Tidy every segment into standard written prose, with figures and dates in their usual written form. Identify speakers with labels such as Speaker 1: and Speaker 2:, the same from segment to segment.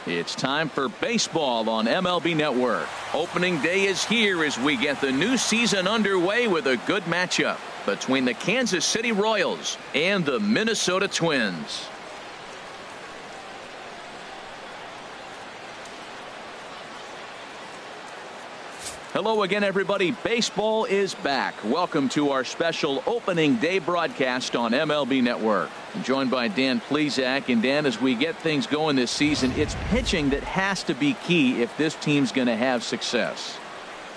Speaker 1: It's time for baseball on MLB Network. Opening day is here as we get the new season underway with a good matchup between the Kansas City Royals and the Minnesota Twins. Hello again, everybody. Baseball is back. Welcome to our special opening day broadcast on MLB Network. I'm joined by Dan Plesac. And Dan, as we get things going this season, it's pitching that has to be key if this team's going to have success.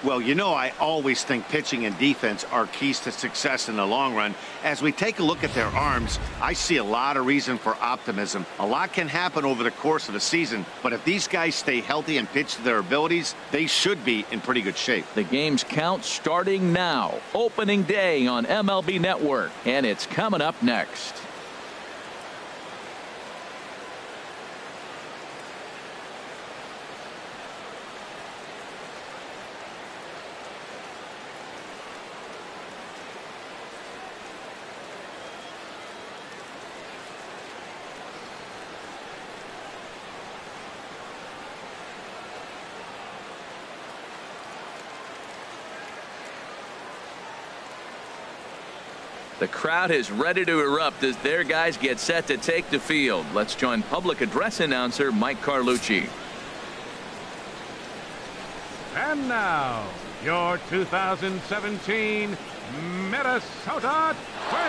Speaker 2: Well, you know, I always think pitching and defense are keys to success in the long run. As we take a look at their arms, I see a lot of reason for optimism. A lot can happen over the course of the season, but if these guys stay healthy and pitch to their abilities, they should be in pretty good shape.
Speaker 1: The game's count starting now. Opening day on MLB Network, and it's coming up next. The crowd is ready to erupt as their guys get set to take the field. Let's join public address announcer Mike Carlucci.
Speaker 3: And now, your 2017 Minnesota Twins.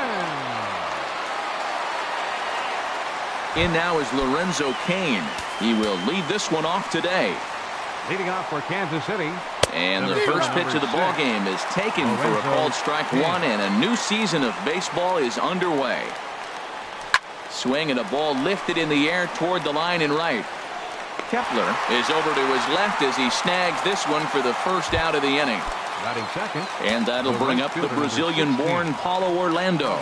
Speaker 1: In now is Lorenzo Cain. He will lead this one off today.
Speaker 3: Leading off for Kansas City.
Speaker 1: And the first pitch of the ball game is taken for a called strike one, and a new season of baseball is underway. Swing and a ball lifted in the air toward the line and right. Kepler is over to his left as he snags this one for the first out of the inning.
Speaker 3: Batting second.
Speaker 1: And that'll bring up the Brazilian-born Paulo Orlando.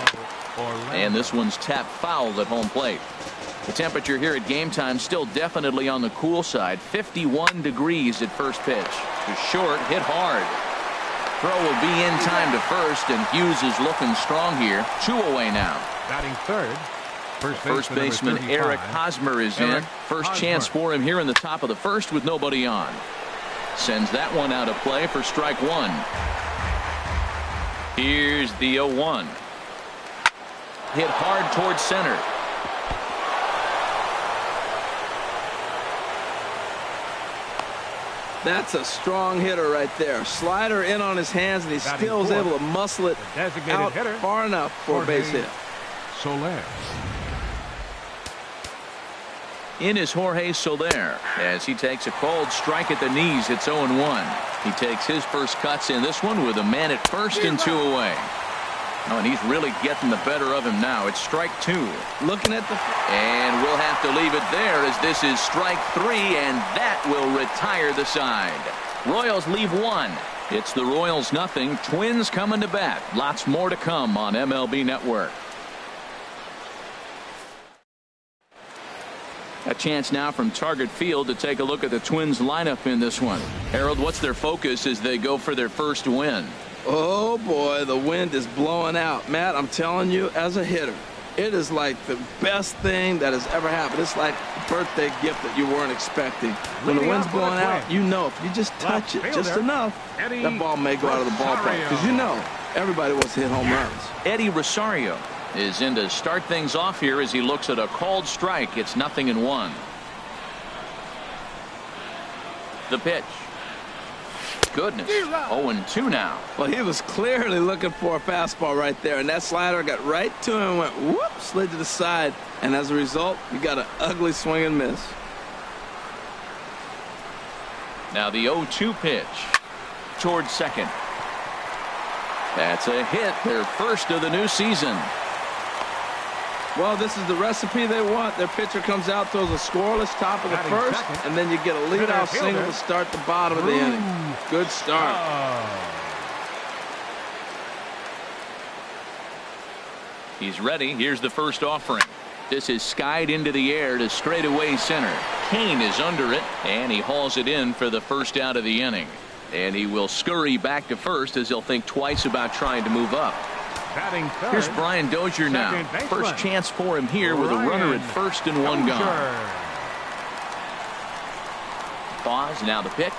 Speaker 1: And this one's tapped foul at home plate. The temperature here at game time still definitely on the cool side. 51 degrees at first pitch. To short, hit hard. Throw will be in time to first, and Hughes is looking strong here. 2 away now.
Speaker 3: Batting third.
Speaker 1: First baseman Eric Hosmer is in. First chance for him here in the top of the first with nobody on. Sends that one out of play for strike one. Here's the 0-1. Hit hard towards center.
Speaker 4: That's a strong hitter right there. Slider in on his hands, and he still is able to muscle it out far enough for a base hit.
Speaker 3: Soler.
Speaker 1: In is Jorge Soler as he takes a cold strike at the knees. It's 0-1. He takes his first cuts in this one with a man at first and 2 away. Oh, and he's really getting the better of him now. It's strike 2.
Speaker 4: Looking at the...
Speaker 1: And we'll have to leave it there as this is strike 3, and that will retire the side. Royals leave 1. It's the Royals nothing. Twins coming to bat. Lots more to come on MLB Network. A chance now from Target Field to take a look at the Twins lineup in this one. Harold, what's their focus as they go for their first win?
Speaker 4: Oh boy, the wind is blowing out. Matt, I'm telling you, as a hitter, it is like the best thing that has ever happened. It's like a birthday gift that you weren't expecting. When the wind's blowing out, you know if you just touch it just enough, that ball may go out of the ballpark. Because you know, everybody wants to hit home runs.
Speaker 1: Eddie Rosario is in to start things off here as he looks at a called strike. It's 0-1. The pitch. Goodness. 0-2 now.
Speaker 4: Well, he was clearly looking for a fastball right there, and that slider got right to him and went whoop, slid to the side, and as a result, you got an ugly swing and miss.
Speaker 1: Now the 0-2 pitch towards second. That's a hit, their first of the new season.
Speaker 4: Well, this is the recipe they want. Their pitcher comes out, throws a scoreless top of the first, and then you get a leadoff single to start the bottom of the inning. Good start.
Speaker 1: He's ready. Here's the first offering. This is skied into the air to straightaway center. Cain is under it, and he hauls it in for the first out of the inning. And he will scurry back to first as he'll think twice about trying to move up. Here's Brian Dozier now. First chance for him here with a runner at first and one gone. Pause. Now the pitch.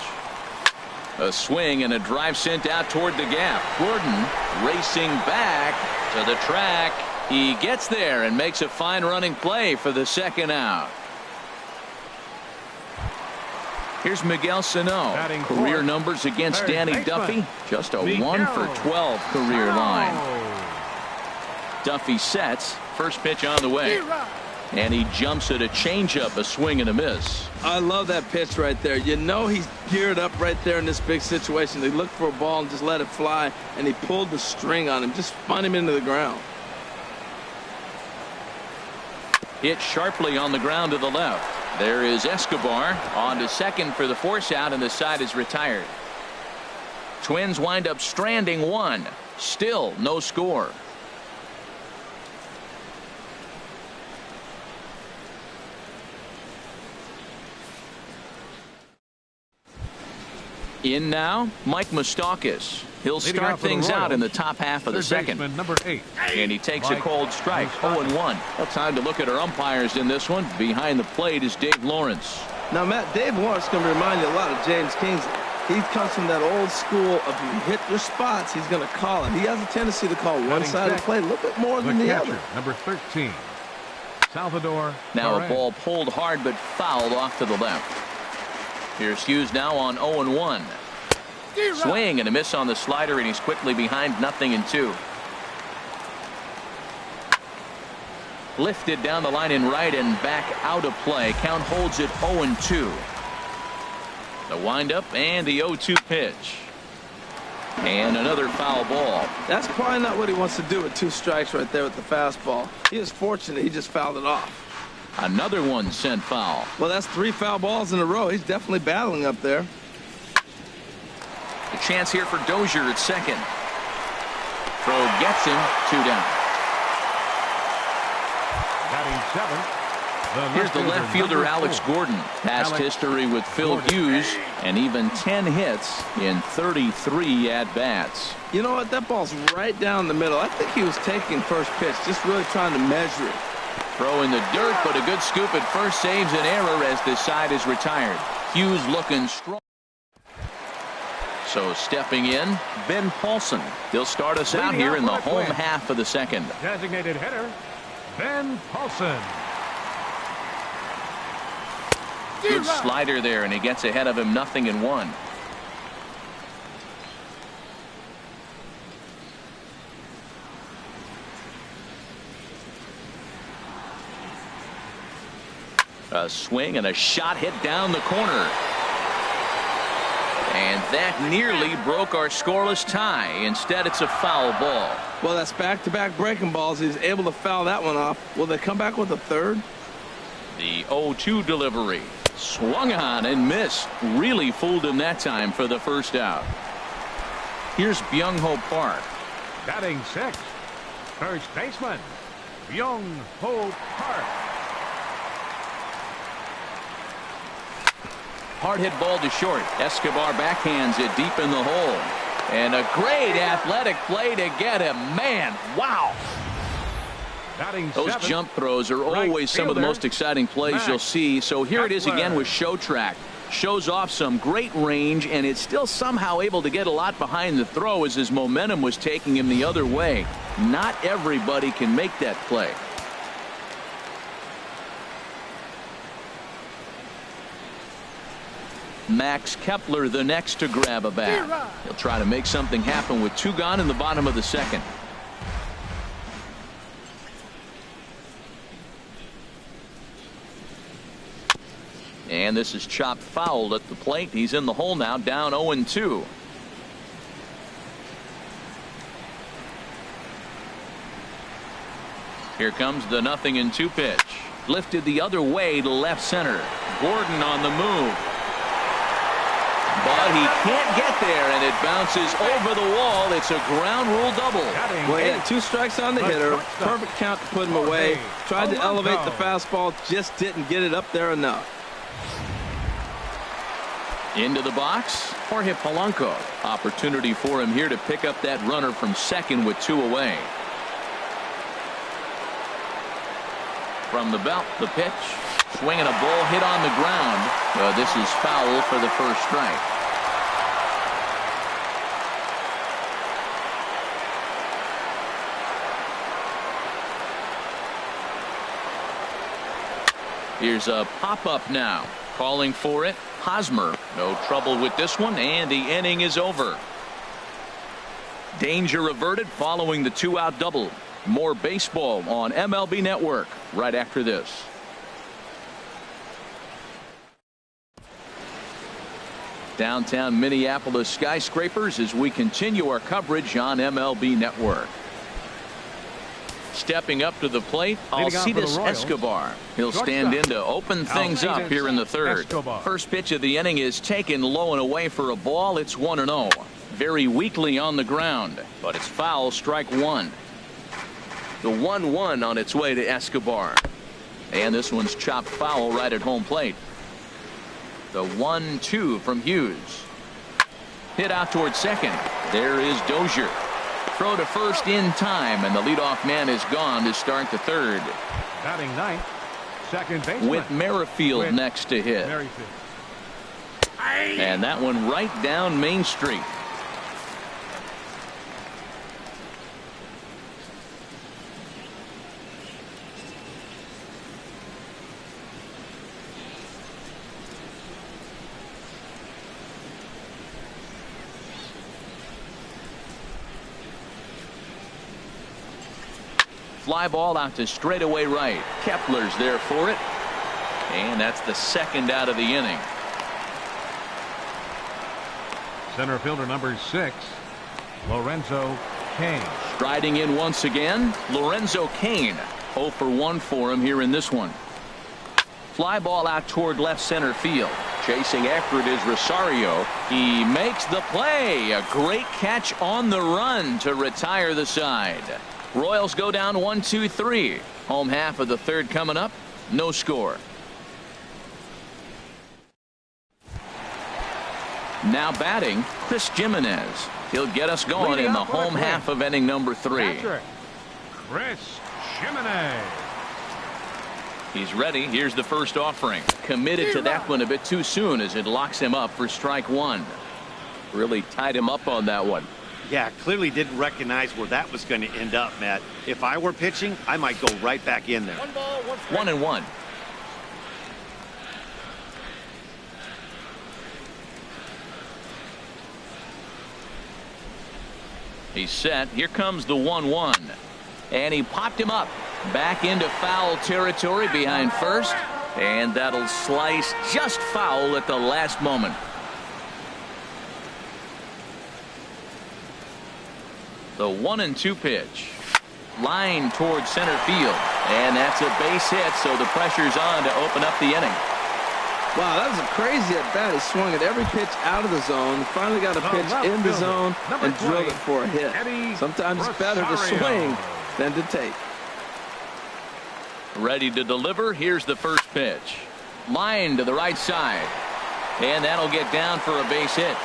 Speaker 1: A swing and a drive sent out toward the gap. Gordon racing back to the track. He gets there and makes a fine running play for the second out. Here's Miguel Sano. Career numbers against Danny Duffy. Just a 1 for 12 career line. Duffy sets. First pitch on the way. And he jumps at a changeup, a swing and a miss.
Speaker 4: I love that pitch right there. You know he's geared up right there in this big situation. They looked for a ball and just let it fly, and he pulled the string on him, just spun him into the ground.
Speaker 1: Hit sharply on the ground to the left. There is Escobar on to second for the force out, and the side is retired. Twins wind up stranding one. Still no score. In now, Mike Moustakas. He'll start things out in the top half of the second.
Speaker 3: Number 8.
Speaker 1: And he takes a cold strike. 0-1. Well, time to look at our umpires in this one. Behind the plate is Dave Lawrence.
Speaker 4: Now, Matt, Dave Lawrence is going to remind you a lot of James Kingsley. He comes from that old school of you hit your spots, he's going to call it. He has a tendency to call one side of the play a little bit more than the other.
Speaker 3: Number 13, Salvador.
Speaker 1: Now a ball pulled hard but fouled off to the left. Here's Hughes now on 0-1. Swing and a miss on the slider, and he's quickly behind 0-2. Lifted down the line in right and back out of play. Count holds it 0-2. The windup and the 0-2 pitch. And another foul ball.
Speaker 4: That's probably not what he wants to do with 2 strikes right there with the fastball. He is fortunate he just fouled it off.
Speaker 1: Another one sent foul.
Speaker 4: Well, that's 3 foul balls in a row. He's definitely battling up there.
Speaker 1: A chance here for Dozier at second. Throw gets him. 2 down.
Speaker 3: Batting 7.
Speaker 1: Here's the left fielder Alex Gordon. Past history with Phil Hughes and even 10 hits in 33 at-bats.
Speaker 4: You know what? That ball's right down the middle. I think he was taking first pitch, just really trying to measure it.
Speaker 1: Throw in the dirt, but a good scoop at first saves an error as this side is retired. Hughes looking strong. So stepping in, Ben Paulson. He'll start us out here in the home half of the second.
Speaker 3: Designated hitter, Ben Paulson.
Speaker 1: Good slider there, and he gets ahead of him 0-1. A swing and a shot hit down the corner. And that nearly broke our scoreless tie. Instead, it's a foul ball.
Speaker 4: Well, that's back-to-back breaking balls. He's able to foul that one off. Will they come back with a third?
Speaker 1: The 0-2 delivery. Swung on and missed. Really fooled him that time for the first out. Here's Byung-Ho Park.
Speaker 3: Batting 6. First baseman, Byung-Ho Park.
Speaker 1: Hard hit ball to short. Escobar backhands it deep in the hole. And a great athletic play to get him. Man, wow. Those jump throws are always some of the most exciting plays you'll see. So here it is again with Show Track. Shows off some great range, and it's still somehow able to get a lot behind the throw as his momentum was taking him the other way. Not everybody can make that play. Max Kepler the next to grab a bat. He'll try to make something happen with 2 gone in the bottom of the second. And this is chopped foul at the plate. He's in the hole now, down 0-2. Here comes the 0-2 pitch. Lifted the other way to left center. Gordon on the move. But he can't get there, and it bounces over the wall. It's a ground rule double.
Speaker 4: Well, he had 2 strikes on the hitter. Perfect count to put him away. Tried to elevate the fastball, just didn't get it up there enough.
Speaker 1: Into the box, Jorge Polanco. Opportunity for him here to pick up that runner from second with 2 away. From the belt, the pitch. Swinging a ball hit on the ground. This is foul for the first strike. Here's a pop-up now. Calling for it, Hosmer. No trouble with this one, and the inning is over. Danger averted following the 2-out double. More baseball on MLB Network right after this. Downtown Minneapolis skyscrapers as we continue our coverage on MLB Network. Stepping up to the plate, Alcides Escobar. He'll stand in to open things up here in the third. First pitch of the inning is taken low and away for a ball. It's 1-0. Very weakly on the ground, but it's foul, strike one. The 1-1 on its way to Escobar. And this one's chopped foul right at home plate. The 1-2 from Hughes. Hit out towards second. There is Dozier. Throw to first in time, and the leadoff man is gone to start the third.
Speaker 3: Batting ninth, second baseman.
Speaker 1: With Merrifield next to hit. And that one right down Main Street. Fly ball out to straightaway right. Kepler's there for it. And that's the second out of the inning.
Speaker 3: Center fielder number 6, Lorenzo Cain.
Speaker 1: Striding in once again, Lorenzo Cain. 0 for 1 for him here in this one. Fly ball out toward left center field. Chasing after it is Rosario. He makes the play. A great catch on the run to retire the side. Royals go down 1-2-3. Home half of the third coming up. No score. Now batting, Chris Jimenez. He'll get us going in the home half of inning number 3.
Speaker 3: Chris Jimenez.
Speaker 1: He's ready. Here's the first offering. Committed to that one a bit too soon as it locks him up for strike one. Really tied him up on that one.
Speaker 2: Yeah, clearly didn't recognize where that was going to end up, Matt. If I were pitching, I might go right back in there.
Speaker 1: 1-1. He's set. Here comes the 1-1. And he popped him up. Back into foul territory behind first. And that'll slice just foul at the last moment. The 1-2 pitch. Line towards center field. And that's a base hit, so the pressure's on to open up the inning.
Speaker 4: Wow, that was a crazy at bat. He swung at every pitch out of the zone. Finally got a pitch in the zone and drilled it for a hit. Sometimes it's better to swing than to take.
Speaker 1: Ready to deliver. Here's the first pitch. Line to the right side. And that'll get down for a base hit.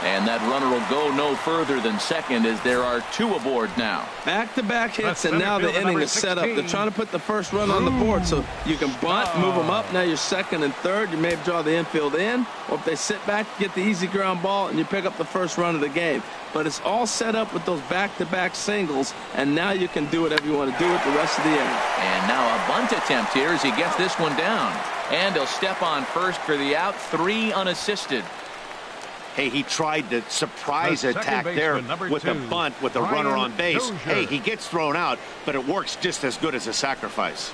Speaker 1: And that runner will go no further than second as there are two aboard now.
Speaker 4: Back-to-back hits, and now the inning is set up. They're trying to put the first run on the board so you can bunt, move them up. Now you're second and third. You may draw the infield in, or if they sit back, get the easy ground ball, and you pick up the first run of the game. But it's all set up with those back-to-back singles, and now you can do whatever you want to do with the rest of the inning.
Speaker 1: And now a bunt attempt here as he gets this one down. And he'll step on first for the out, 3 unassisted.
Speaker 2: Hey, he tried to surprise attack there with a bunt with a runner on base. Hey, he gets thrown out, but it works just as good as a sacrifice.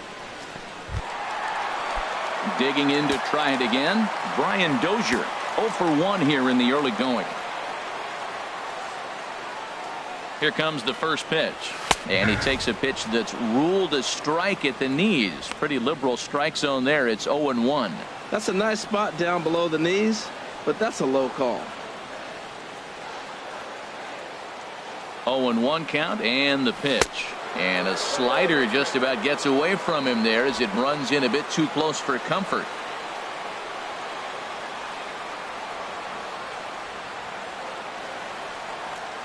Speaker 1: Digging in to try it again, Brian Dozier. 0 for 1 here in the early going. Here comes the first pitch. And he takes a pitch that's ruled a strike at the knees. Pretty liberal strike zone there. It's 0-1.
Speaker 4: That's a nice spot down below the knees, but that's a low call.
Speaker 1: 0-1 count and the pitch. And a slider just about gets away from him there as it runs in a bit too close for comfort.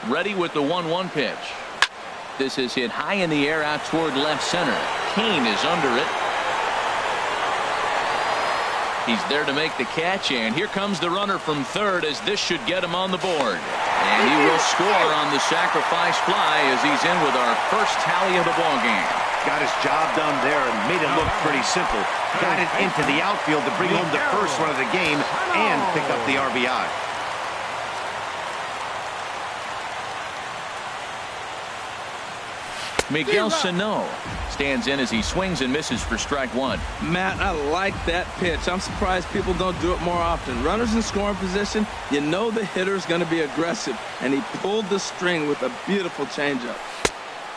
Speaker 1: Ready with the 1-1 pitch. This is hit high in the air out toward left center. Cain is under it. He's there to make the catch, and here comes the runner from third as this should get him on the board. And he will score on the sacrifice fly as he's in with our first tally of the ball game.
Speaker 2: Got his job done there and made it look pretty simple. Got it into the outfield to bring home the first run of the game and pick up the RBI.
Speaker 1: Miguel Sano stands in as he swings and misses for strike one.
Speaker 4: Matt, I like that pitch. I'm surprised people don't do it more often. Runners in scoring position, you know the hitter's going to be aggressive, and he pulled the string with a beautiful changeup.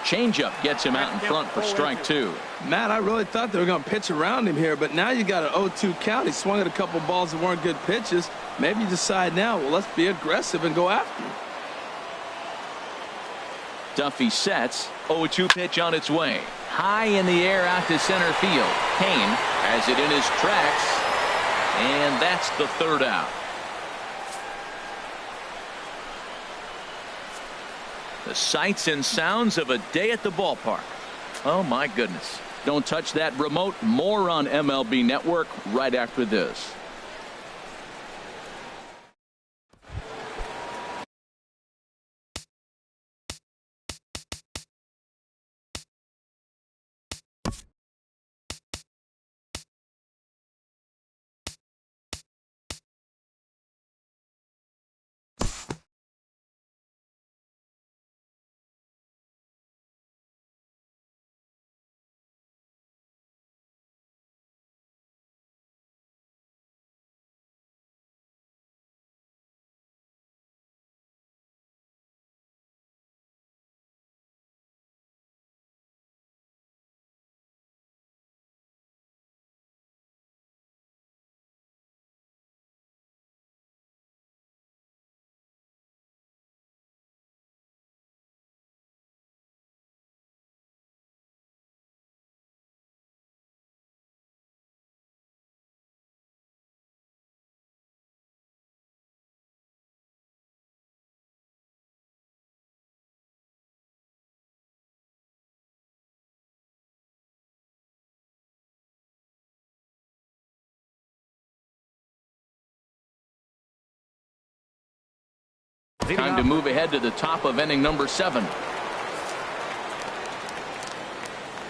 Speaker 1: Changeup gets him out in front for strike two.
Speaker 4: Matt, I really thought they were going to pitch around him here, but now you got an 0-2 count. He swung at a couple balls that weren't good pitches. Maybe you decide now, well, let's be aggressive and go after him.
Speaker 1: Duffy sets. 0-2 pitch on its way. High in the air out to center field. Kane has it in his tracks. And that's the third out. The sights and sounds of a day at the ballpark. Oh, my goodness. Don't touch that remote. More on MLB Network right after this. Time to move ahead to the top of inning number 7.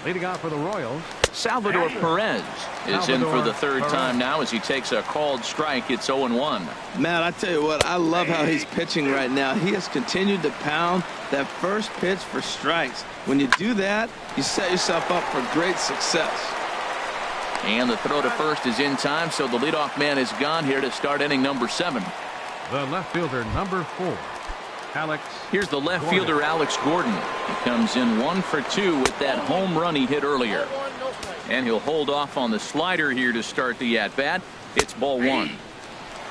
Speaker 3: Leading off for the Royals,
Speaker 1: Salvador Perez is in for the third time now as he takes a called strike. It's 0-1.
Speaker 4: Matt, I tell you what, I love how he's pitching right now. He has continued to pound that first pitch for strikes. When you do that, you set yourself up for great success.
Speaker 1: And the throw to first is in time, so the leadoff man is gone here to start inning number 7.
Speaker 3: the left fielder, number 4, Alex.
Speaker 1: Here's the left fielder, Alex Gordon. He comes in 1 for 2 with that home run he hit earlier. And he'll hold off on the slider here to start the at-bat. It's ball 1.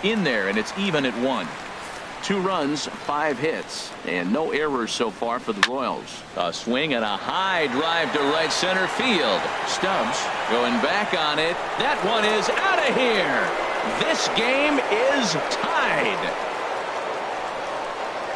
Speaker 1: In there, and it's even at 1. 2 runs, 5 hits, and no errors so far for the Royals. A swing and a high drive to right center field. Stubbs going back on it. That one is out of here. This game is tied.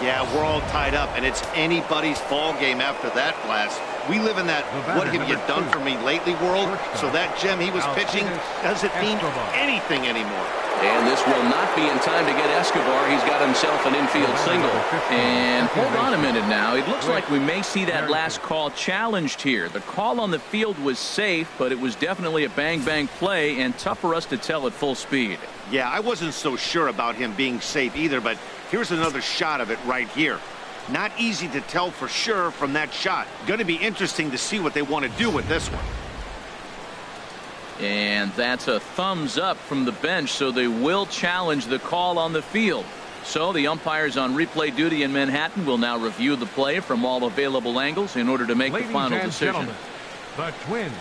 Speaker 2: Yeah, we're all tied up, and it's anybody's ball game after that blast. We live in that what have you done for me lately world, so that gem he was pitching doesn't mean anything anymore.
Speaker 1: And this will not be in time to get Escobar. He's got himself an infield single. And hold on a minute now. It looks like we may see that last call challenged here. The call on the field was safe, but it was definitely a bang-bang play and tough for us to tell at full speed.
Speaker 2: Yeah, I wasn't so sure about him being safe either, but here's another shot of it right here. Not easy to tell for sure from that shot. Going to be interesting to see what they want to do with this one.
Speaker 1: And that's a thumbs up from the bench, so they will challenge the call on the field. So the umpires on replay duty in Manhattan will now review the play from all available angles in order to make the final decision.
Speaker 3: The Twins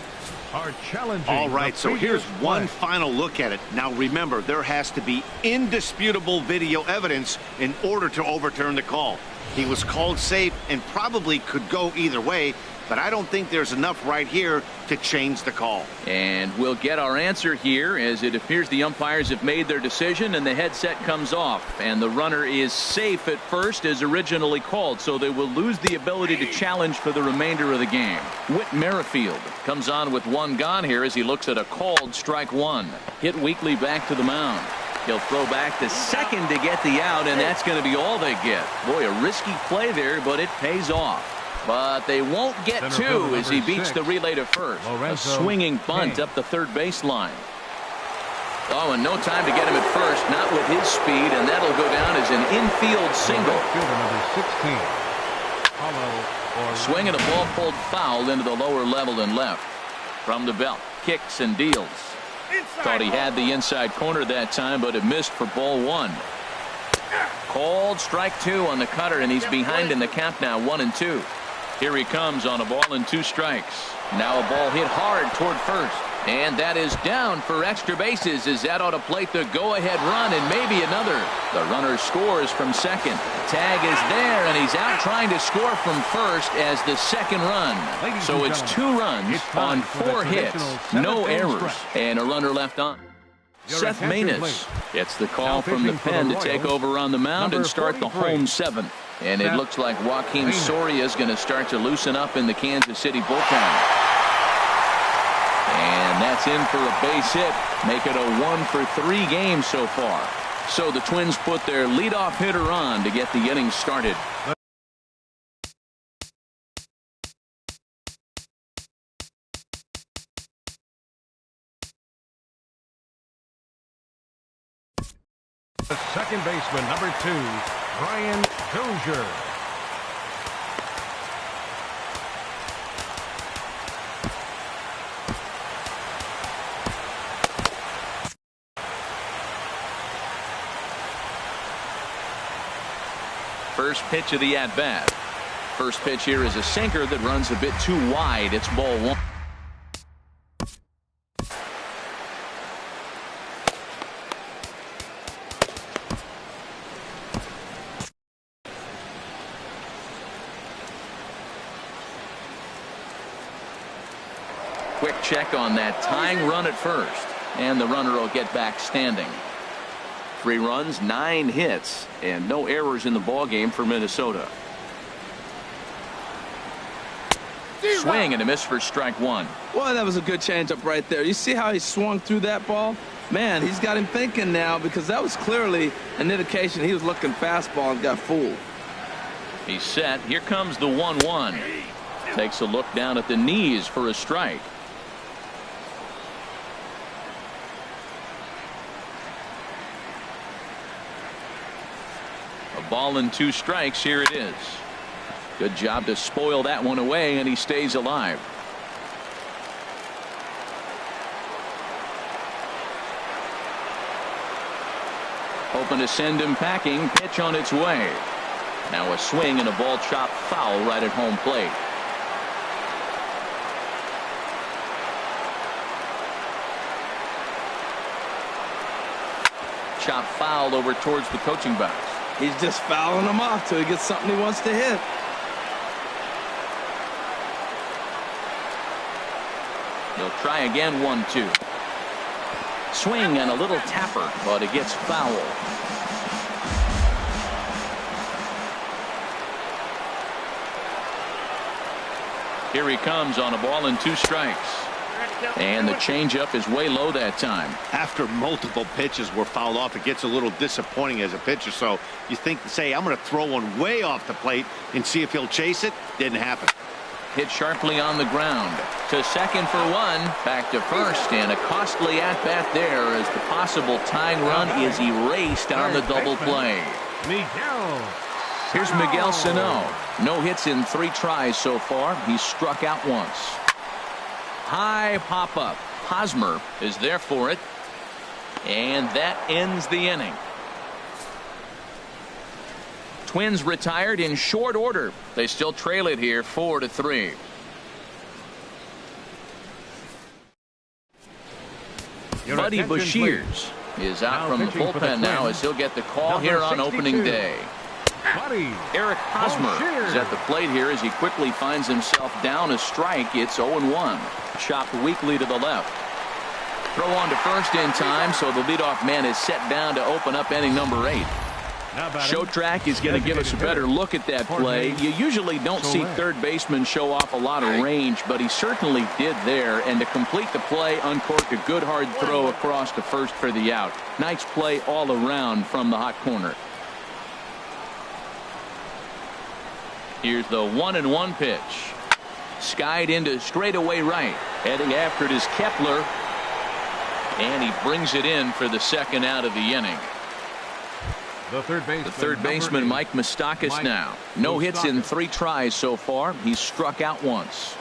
Speaker 3: are challenging.
Speaker 2: All right, so here's one final look at it. Now remember, there has to be indisputable video evidence in order to overturn the call. He was called safe and probably could go either way, but I don't think there's enough right here to change the call.
Speaker 1: And we'll get our answer here as it appears the umpires have made their decision and the headset comes off. And the runner is safe at first as originally called, so they will lose the ability to challenge for the remainder of the game. Whit Merrifield comes on with with one gone here as he looks at a called strike one. Hit weakly back to the mound. He'll throw back to second to get the out, and that's going to be all they get. Boy, a risky play there, but it pays off. But they won't get two as he beats the relay to first. A swinging bunt up the third baseline. Oh, and no time to get him at first, not with his speed, and that'll go down as an infield single. Swing and a ball pulled foul into the lower level and left. From the belt, kicks and deals. Thought he had the inside corner that time, but it missed for ball one. Called strike two on the cutter, and he's behind in the count now, 1-2. Here he comes on a ball and 2 strikes. Now a ball hit hard toward first. And that is down for extra bases as that ought to plate the go-ahead run and maybe another. The runner scores from second. Tag is there, and he's out trying to score from first as the second run. So it's 2 runs on 4 hits, no errors, and a runner left on. Seth Maness gets the call from the pen to take over on the mound and start the home 7th. And it looks like Joakim Soria is going to start to loosen up in the Kansas City bullpen. And that's in for a base hit. Make it a 1-for-3 game so far. So the Twins put their leadoff hitter on to get the inning started.
Speaker 3: The second baseman, number 2, Brian Dozier.
Speaker 1: First pitch of the at-bat. First pitch here is a sinker that runs a bit too wide. It's ball 1. Quick check on that tying run at first, and the runner will get back standing. 3 runs, 9 hits, and no errors in the ballgame for Minnesota. Swing and a miss for strike 1.
Speaker 4: Well, that was a good changeup right there. You see how he swung through that ball? Man, he's got him thinking now, because that was clearly an indication he was looking fastball and got fooled.
Speaker 1: He's set. Here comes the 1-1. Takes a look down at the knees for a strike. A ball and 2 strikes. Here it is. Good job to spoil that one away, and he stays alive. Hoping to send him packing. Pitch on its way. Now a swing and a ball chopped foul right at home plate. Chopped foul over towards the coaching box.
Speaker 4: He's just fouling them off till he gets something he wants to hit.
Speaker 1: He'll try again, 1-2. Swing and a little tapper, but it gets foul. Here he comes on a ball and 2 strikes. And the changeup is way low that time.
Speaker 2: After multiple pitches were fouled off, it gets a little disappointing as a pitcher. So you think, say, I'm going to throw one way off the plate and see if he'll chase it. Didn't happen.
Speaker 1: Hit sharply on the ground. To second for 1. Back to first, and a costly at-bat there as the possible tying run is erased on the double play. Here's Miguel Sano. No hits in 3 tries so far. He's struck out once. High pop-up. Hosmer is there for it. And that ends the inning. Twins retired in short order. They still trail it here 4-3. Buddy Bushiers is out from the bullpen now as he'll get the call here on opening day. Eric Hosmer is at the plate here as he quickly finds himself down a strike. It's 0-1. Chopped weakly to the left. Throw on to first in time, so the leadoff man is set down to open up inning number 8. Showtrack is going to give us a better look at that play. You usually don't see third baseman show off a lot of range, but he certainly did there. And to complete the play, uncorked a good hard throw across to first for the out. Nice play all around from the hot corner. Here's the 1-1 pitch. Skied into straightaway right. Heading after it is Kepler. And he brings it in for the second out of the inning.
Speaker 3: The
Speaker 1: third baseman, Mike Moustakas now. No hits in 3 tries so far. He's struck out once.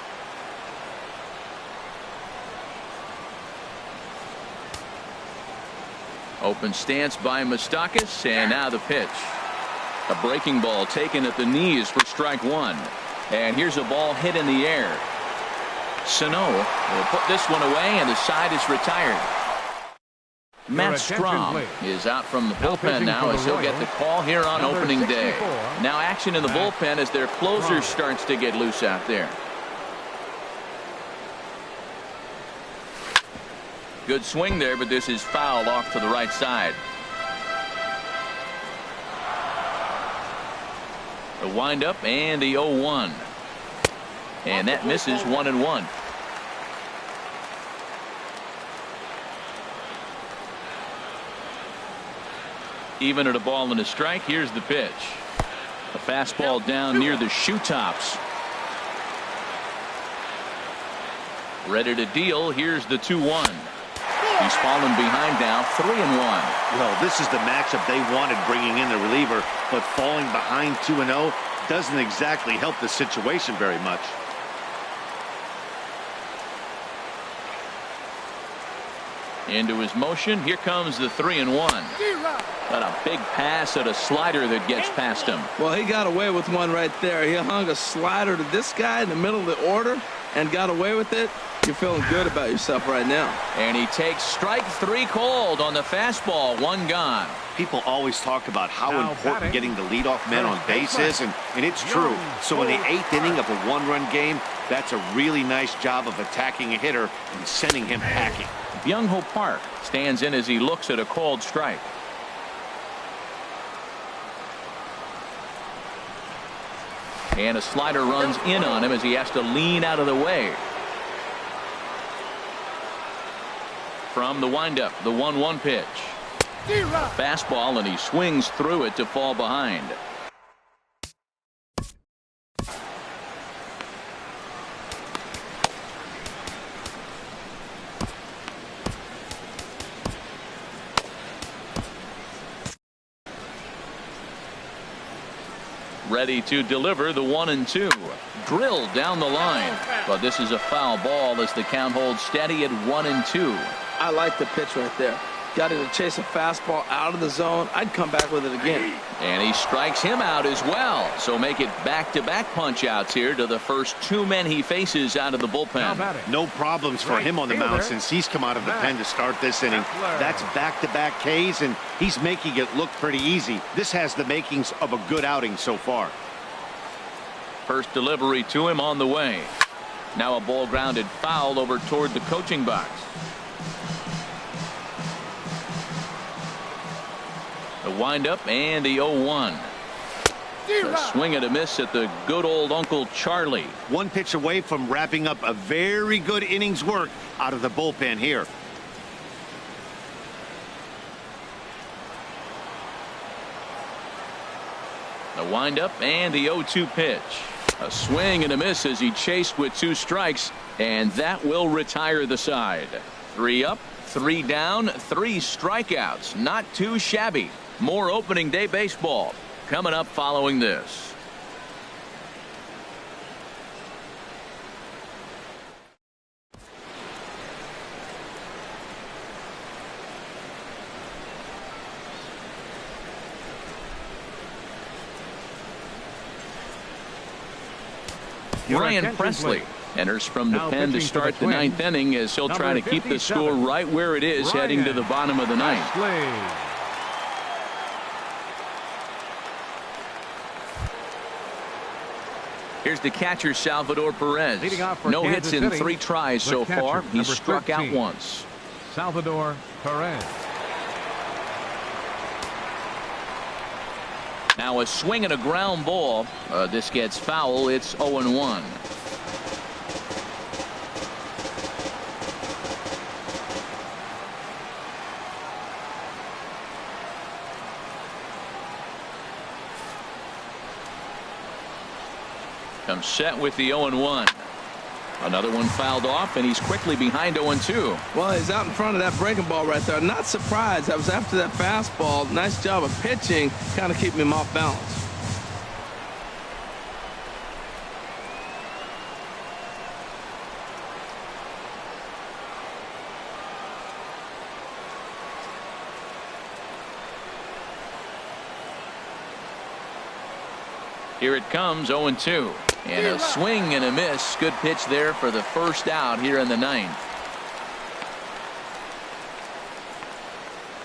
Speaker 1: Open stance by Moustakas, and now the pitch. A breaking ball taken at the knees for strike 1. And here's a ball hit in the air. Sano will put this one away, and the side is retired. Matt Strom is out from the bullpen now as he'll get the call here on opening day. Now action in the bullpen as their closer starts to get loose out there. Good swing there, but this is fouled off to the right side. The windup and the 0-1. And that misses 1-1. Even at a ball and a strike. Here's the pitch. A fastball down near the shoe tops. Ready to deal. Here's the 2-1. He's fallen behind now, 3-1.
Speaker 2: Well, this is the matchup they wanted, bringing in the reliever, but falling behind 2-0 doesn't exactly help the situation very much.
Speaker 1: Into his motion. Here comes the 3-1. But a big pass at a slider that gets past him.
Speaker 4: Well, he got away with one right there. He hung a slider to this guy in the middle of the order and got away with it. You're feeling good about yourself right now.
Speaker 1: And he takes strike 3 called on the fastball. 1 gone.
Speaker 2: People always talk about how important getting the leadoff man on base is, and it's true. So in the 8th inning of a 1-run game, that's a really nice job of attacking a hitter and sending him packing.
Speaker 1: Byung-Ho Park stands in as he looks at a called strike. And a slider runs in on him as he has to lean out of the way. From the windup, the 1-1 pitch. Fastball, and he swings through it to fall behind. Ready to deliver the 1-2. Drilled down the line. But this is a foul ball as the count holds steady at 1-2.
Speaker 4: I like the pitch right there. Got him to chase a fastball out of the zone. I'd come back with it again.
Speaker 1: And he strikes him out as well. So make it back-to-back punch outs here to the first 2 men he faces out of the bullpen.
Speaker 2: No problems for him on the mound since he's come out of the pen to start this inning. That's back-to-back Ks, and he's making it look pretty easy. This has the makings of a good outing so far.
Speaker 1: First delivery to him on the way. Now a ball grounded foul over toward the coaching box. The windup and the 0-1. A swing and a miss at the good old Uncle Charlie.
Speaker 2: 1 pitch away from wrapping up a very good inning's work out of the bullpen here.
Speaker 1: The windup and the 0-2 pitch. A swing and a miss as he chased with 2 strikes, and that will retire the side. 3 up, 3 down, 3 strikeouts. Not too shabby. More opening day baseball coming up following this. Ryan Presley enters from the pen to start the 9th inning as he'll try to keep the score right where it is heading to the bottom of the 9th. Here's the catcher, Salvador Perez. No hits in 3 tries so far. He's struck out once.
Speaker 3: Salvador Perez.
Speaker 1: Now a swing and a ground ball. This gets foul. It's 0-1. Comes set with the 0-1. Another one fouled off, and he's quickly behind 0-2.
Speaker 4: Well, he's out in front of that breaking ball right there. Not surprised. That was after that fastball. Nice job of pitching, kind of keeping him off balance.
Speaker 1: Here it comes, 0-2. And a swing and a miss. Good pitch there for the first out here in the ninth.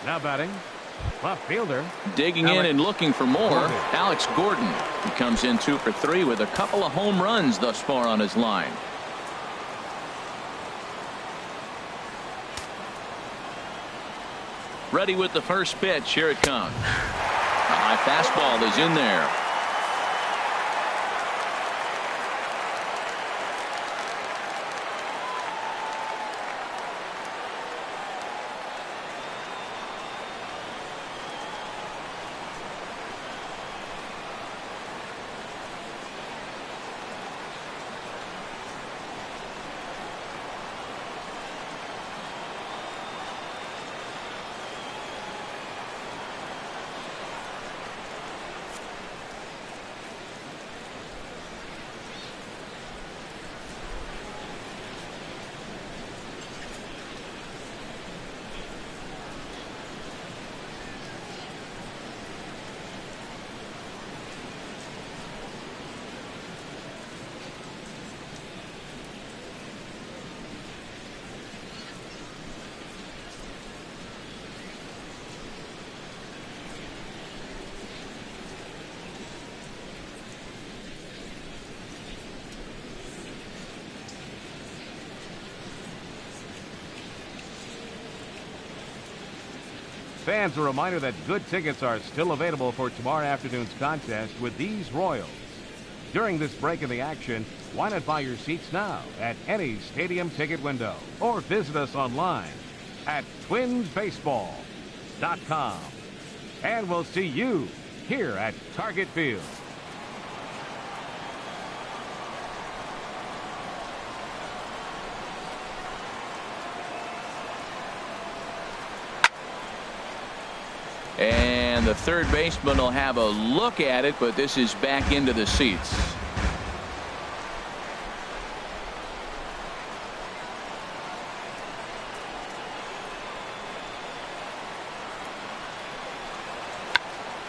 Speaker 3: Now batting, left fielder.
Speaker 1: Digging in and looking for more, Alex Gordon. He comes in 2 for 3 with a couple of home runs thus far on his line. Ready with the first pitch. Here it comes. A high fastball is in there.
Speaker 3: Fans, a reminder that good tickets are still available for tomorrow afternoon's contest with these Royals. During this break in the action, why not buy your seats now at any stadium ticket window or visit us online at twinsbaseball.com. And we'll see you here at Target Field.
Speaker 1: And the third baseman will have a look at it, but this is back into the seats.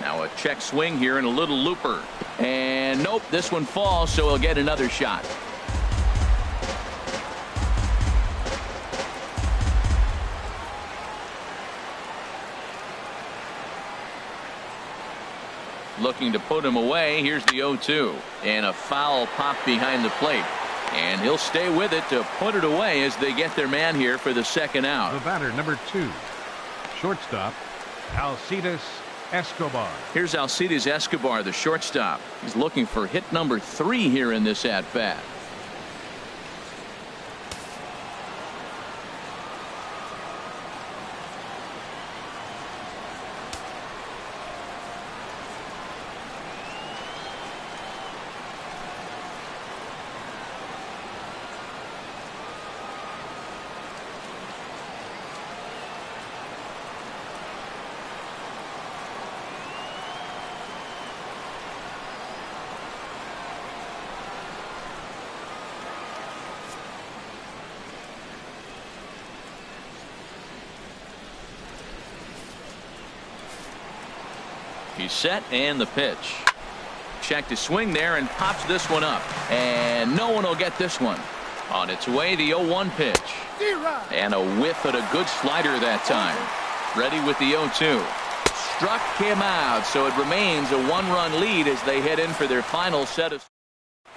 Speaker 1: Now a check swing here and a little looper. And nope, this one falls, so he'll get another shot. Looking to put him away. Here's the 0-2 and a foul pop behind the plate, and he'll stay with it to put it away as they get their man here for the second out.
Speaker 3: The batter, number 2, shortstop Alcides Escobar.
Speaker 1: Here's Alcides Escobar, the shortstop. He's looking for hit number 3 here in this at bat. He's set, and the pitch. Check to swing there and pops this one up. And no one will get this one. On its way, the 0-1 pitch. And a whiff at a good slider that time. Ready with the 0-2. Struck him out, so it remains a 1-run lead as they head in for their final set of.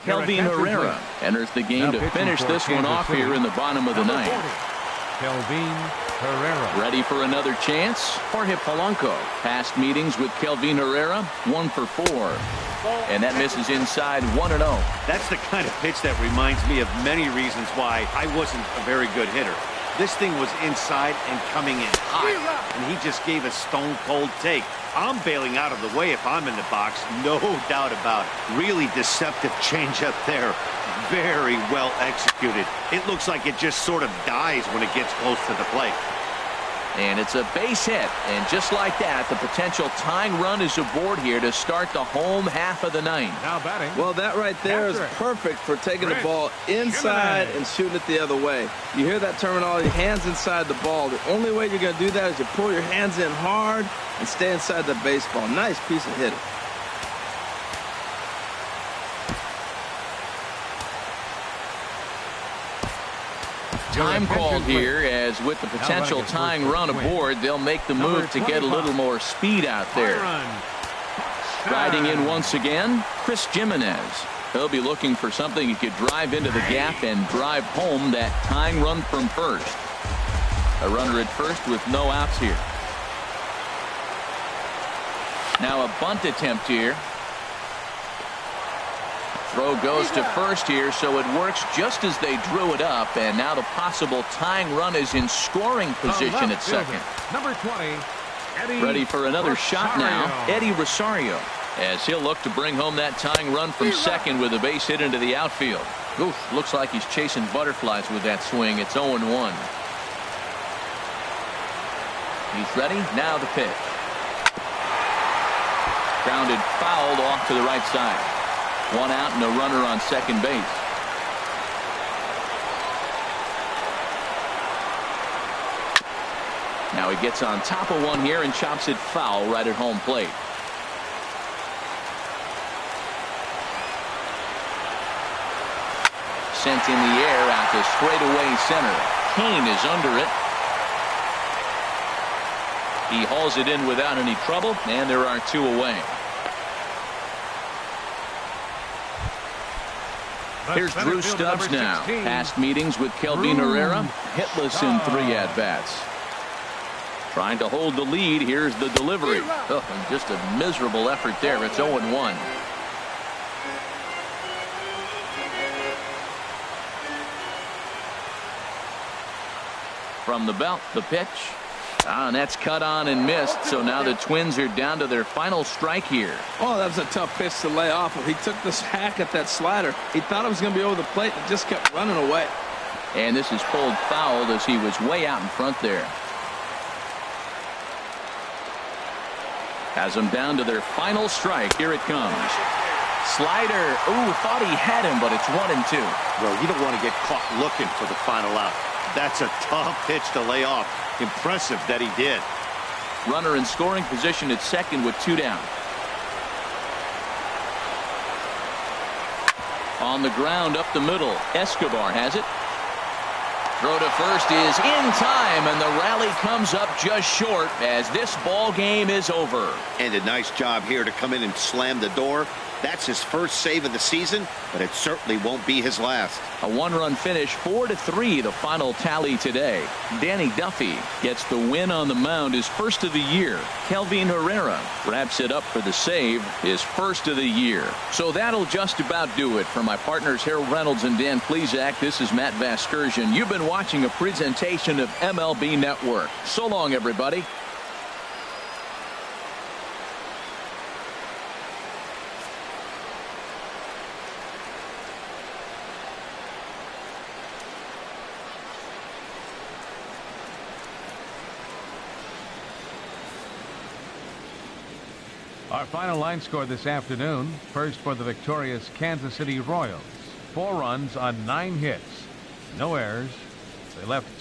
Speaker 1: Kelvin Herrera enters the game to finish this one off here in the bottom of the ninth.
Speaker 3: Kelvin Herrera.
Speaker 1: Ready for another chance? Jorge Polanco. Past meetings with Kelvin Herrera, 1 for 4. And that misses inside 1-0.
Speaker 2: That's the kind of pitch that reminds me of many reasons why I wasn't a very good hitter. This thing was inside and coming in hot, and he just gave a stone-cold take. I'm bailing out of the way if I'm in the box, no doubt about it. Really deceptive changeup there. Very well executed. It looks like it just sort of dies when it gets close to the plate.
Speaker 1: And it's a base hit. And just like that, the potential tying run is aboard here to start the home half of the ninth.
Speaker 3: Now batting.
Speaker 4: Well, that right there is perfect for taking the ball inside and shooting it the other way. You hear that terminology, hands inside the ball. The only way you're going to do that is you pull your hands in hard and stay inside the baseball. Nice piece of hitting.
Speaker 1: Time called here, as with the potential tying run aboard, they'll make the move to get a little more speed out there. Riding in once again, Chris Jimenez. He'll be looking for something he could drive into the gap and drive home that tying run from first. A runner at first with no outs here. Now a bunt attempt here. Throw goes to first here, so it works just as they drew it up, and now the possible tying run is in scoring position at second.
Speaker 3: Number 20, Eddie
Speaker 1: Ready for another shot now, Eddie Rosario, as he'll look to bring home that tying run from second with a base hit into the outfield. Oof, looks like he's chasing butterflies with that swing. It's 0-1. He's ready. Now the pitch. Grounded fouled off to the right side. 1 out and a runner on second base. Now he gets on top of one here and chops it foul right at home plate. Sent in the air out to straightaway center. Kane is under it. He hauls it in without any trouble, and there are 2 away. Here's Drew Stubbs now. Past meetings with Kelvin Herrera, hitless in 3 at-bats. Trying to hold the lead. Here's the delivery. Oh, and just a miserable effort there. It's 0-1. From the belt, the pitch. And that's cut on and missed, so now the Twins are down to their final strike here.
Speaker 4: Oh, that was a tough pitch to lay off of. He took this hack at that slider. He thought it was going to be over the plate and just kept running away.
Speaker 1: And this is pulled foul as he was way out in front there. Has them down to their final strike. Here it comes. Slider. Ooh, thought he had him, but it's 1-2.
Speaker 2: Well, you don't want to get caught looking for the final out. That's a tough pitch to lay off. Impressive that he did.
Speaker 1: Runner in scoring position at second with 2 down. On the ground up the middle. Escobar has it. Throw to first is in time, and the rally comes up just short as this ball game is over.
Speaker 2: And a nice job here to come in and slam the door. That's his first save of the season, but it certainly won't be his last.
Speaker 1: A 1-run finish, 4-3, the final tally today. Danny Duffy gets the win on the mound, his first of the year. Kelvin Herrera wraps it up for the save, his first of the year. So that'll just about do it. For my partners Harold Reynolds and Dan Plesac, this is Matt Vasgersian. You've been watching a presentation of MLB Network. So long, everybody.
Speaker 3: Our final line score this afternoon. First for the victorious Kansas City Royals. 4 runs on 9 hits. No errors. They left